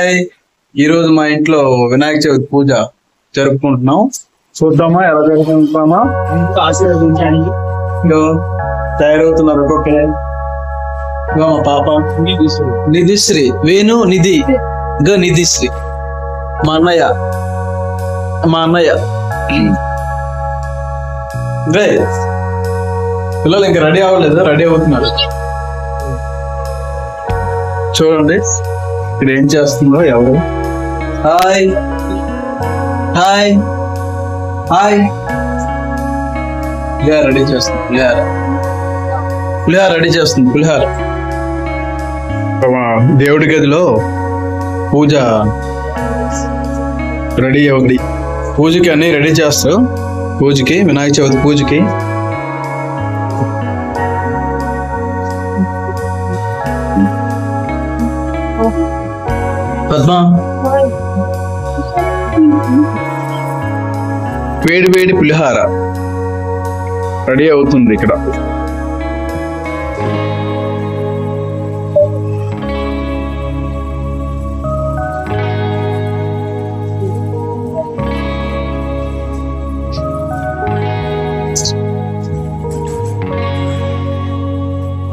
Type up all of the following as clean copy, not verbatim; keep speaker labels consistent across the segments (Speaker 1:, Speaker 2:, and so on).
Speaker 1: ఈ రోజు మా ఇంట్లో వినాయక చవితి పూజ జరుపుకుంటున్నాం. చూద్దామా ఎలా జరుపుకుంటున్నామా?
Speaker 2: ఆశీర్వదించండి.
Speaker 1: తయారవుతున్నారు ఒక్కొక్కరే. మా పాప నిధిశ్రీ, వేణు నిధి, నిధిశ్రీ, మా అన్నయ్య పిల్లలు ఇంకా రెడీ అవ్వలేదు, రెడీ అవుతున్నారు. చూడండి ఇక్కడ ఏం చేస్తుందో ఎవరు. Hi hi hi. పులిహార రెడీ చేస్తుంది, పులిహార రెడీ చేస్తుంది. పులిహార దేవుడి గదిలో పూజ రెడీ అవుద్ది. పూజకి అన్ని రెడీ చేస్తారు. పూజకి, వినాయక చవితి పూజకి. పద్మ, వేడి వేడి పులిహార రెడీ అవుతుంది ఇక్కడ.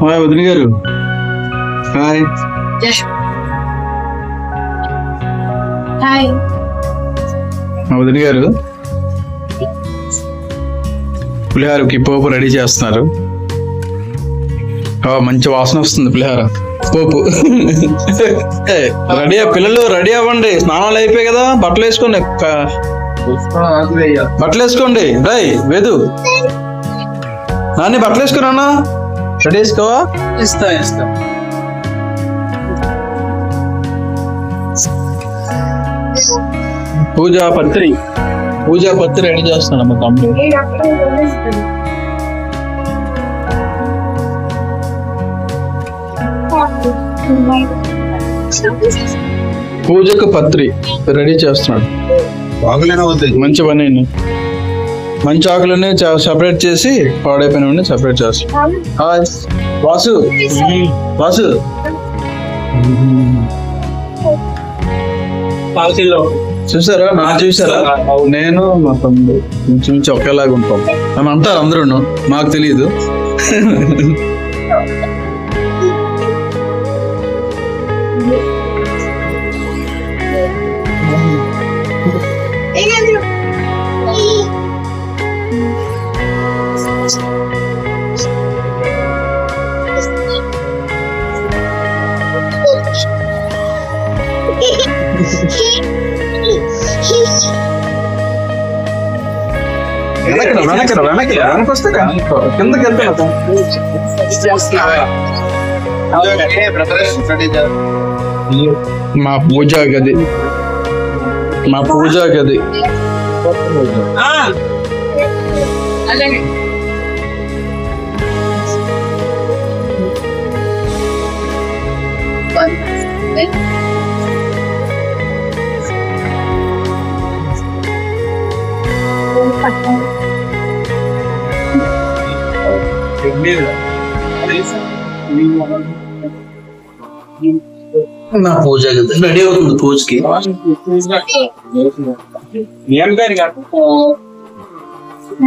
Speaker 1: హాయ్ వదిన గారు. హాయ్ వదిన గారు. పులిహారకి పోపు రెడీ చేస్తున్నారు. మంచి వాసన వస్తుంది పులిహార పోపు. రెడీ పిల్లలు రెడీ అవ్వండి. స్నానాలు అయిపోయాయి కదా, బట్టలు వేసుకోండి. బట్టలు వేసుకోండి. రై వేదు నాన్ని బట్టలు వేసుకున్నా. రెడీ వేసుకోవా? ఇస్తా. పూజా పత్రి రెడీ చేస్తున్నాడు మా తమ్ముడు. పూజకు పత్రి రెడీ చేస్తున్నాడు. మంచి పని, మంచి ఆకులన్నీ సెపరేట్ చేసి పాడైపోయిన సెపరేట్ చేస్తాడు. హాయ్ వాసు. చూసారా, చూసారా, నేను మా తమ్ముడు కొంచెం ఒకేలాగా ఉంటాం అని అంటారు అందరూ. మాకు తెలియదు. వెనకొస్తే కిందకి వెళ్తాను. మా పూజా గది నా పూజ రెడీ అవుతుంది. పూజకి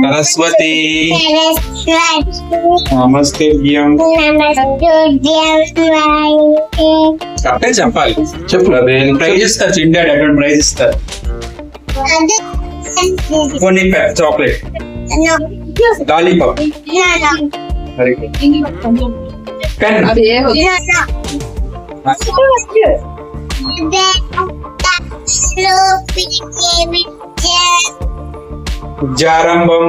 Speaker 2: సరస్వతి నమస్తే చెప్పాలి. చెప్పు. ప్రైజ్ ఇస్తారు. చిండాడు అటువంటి ప్రైజ్ ఇస్తారు. కొన్ని చాక్లెట్, లాలీపాప్, పెన్, జారంభం,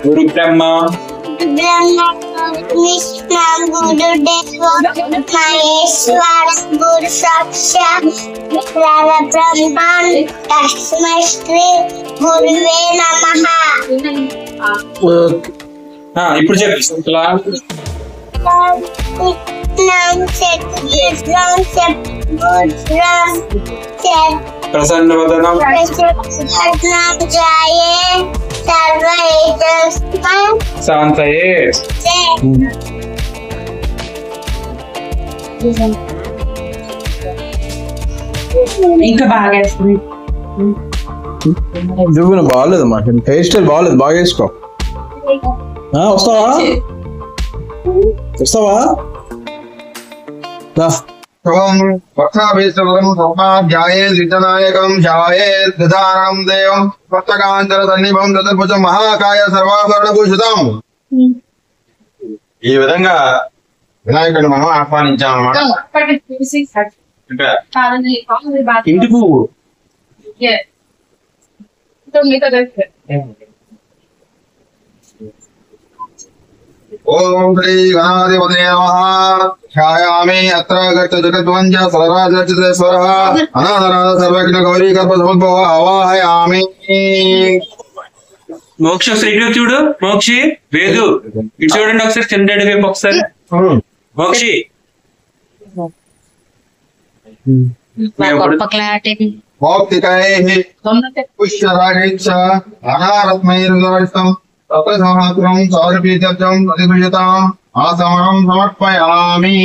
Speaker 2: గురు బ్రహ్మ, మహేశ్వర గురు సాక్షాత్ తస్మై శ్రీ గురువే నమః. ఇప్పుడు చెప్పు. ప్రసన్న వదనం శాంతయే
Speaker 3: ఇంకా బాగా వేస్తుంది.
Speaker 1: నువ్వు బాగాలేదు మాకు హెయిర్ స్టైల్ బాగాలేదు, బాగా వేసుకో. వస్తావా వస్తావా రా.
Speaker 4: మహాకాయ సర్వాభరణభూషితం. ఈ విధంగా వినాయకుడిని మనం ఆహ్వానించాం అన్నమాట.
Speaker 2: ఇంటి పువ్వు
Speaker 4: ఓం శ్రీ గణాధిపతే నమః. ఛాయామి అత్ర గచ్చ జగద్వంచ సరరాజేశ్వర అనాథనాథ సర్వజ్ఞ గౌరీ కల్ప సముద్భవ ఆవాహయామి.
Speaker 2: మోక్ష ఇటు చూడు, మోక్షి వేదు ఇటు చూడండి ఒకసారి, చంద్రుడి వైపు ఒకసారి. మోక్షి
Speaker 3: గొప్ప క్లారిటీ.
Speaker 4: భౌతికైః పుష్యరాగైశ్చ అనారత్మైర్విదరితం తత్ర సహస్రం సౌరపీత్యం ప్రతిభూషితాం ఆసమనం సమర్పయామి.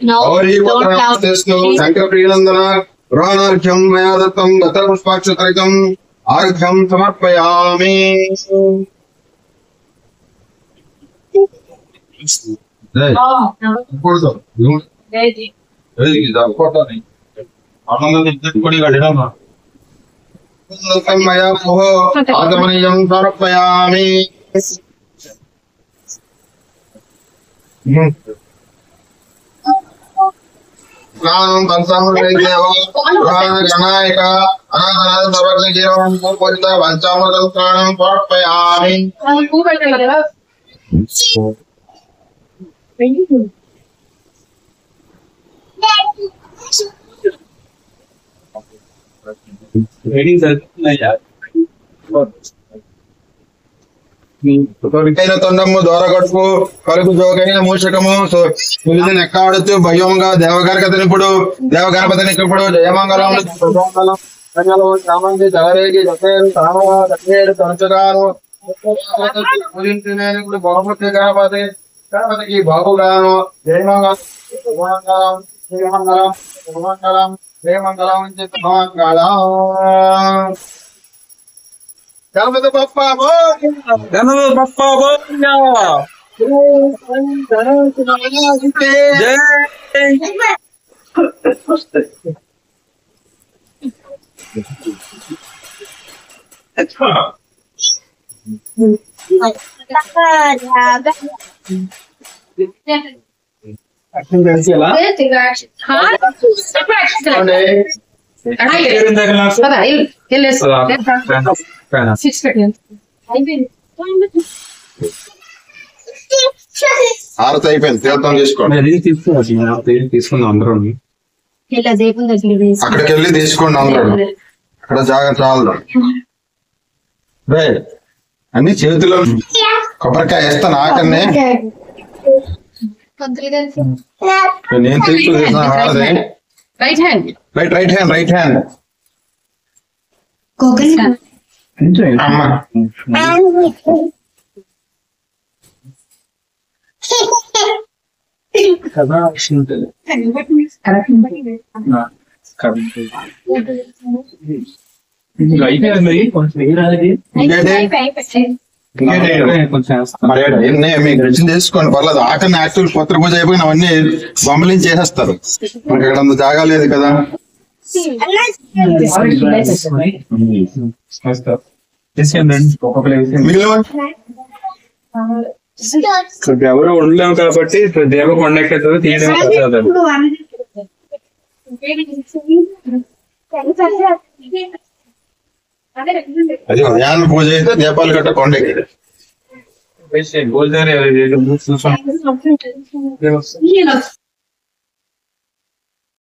Speaker 4: గౌరీ పుత్రస్తు శంకరప్రియనందన గృహానార్ఘ్యం మయా దత్తం దత్తపుష్పాక్షతరితం ఆర్ఘ్యం సమర్పయామి. ఆగమనీయం సమర్పయామి. స్నానం గణాయక అనాథనాథ సర్వజ్ఞ జీవం పూజిత పంచామృతం స్నానం సమర్పయామి. తొండము దోరగడుపు కలుగు జోగైన మూషకము నెక్కాడుతూ భయంగా దేవగణపతినిప్పుడు దేవగణపతినిప్పుడు జయమంగళం జగరేగి తరచుగాను బహుమతి గణపతి గణపతికి బాబుగాను జయమంగళం జయమంగళం జయమంగళం జయమంగళం మంగళం. గణపతి బప్పా
Speaker 1: గణపతి బప్పా మోరియా. జై.
Speaker 4: హారతి అయిపోయింది, తీర్థం తీసుకోండి.
Speaker 2: తీసుకుందాం అందరూ.
Speaker 4: అక్కడికి వెళ్ళి తీసుకోండి అందరూ. అక్కడ జాగ్రత్త చాలు. అన్ని చేతిలో కొబ్బరికాయ వేస్తాను ఆకన్నే. నేను తీసుకుని హారతి. Right hand. అమ్మ మీకు రుచి చేసుకోండి, పర్లేదు. ఆకలిని యాక్చువల్ కొత్త పూజ అయిపోయిన అవన్నీ బొమ్మలించి చేసేస్తారు. మనకి ఇక్కడ అంత జాగా లేదు కదా.
Speaker 2: ఎవరు ఉండలేము కాబట్టి దేవ కొండెక్కతో తీయడం
Speaker 4: అది ఉదయాన్నే పూజ అయితే దీపాలు గట్ట కొండెక్కి
Speaker 2: భోజనం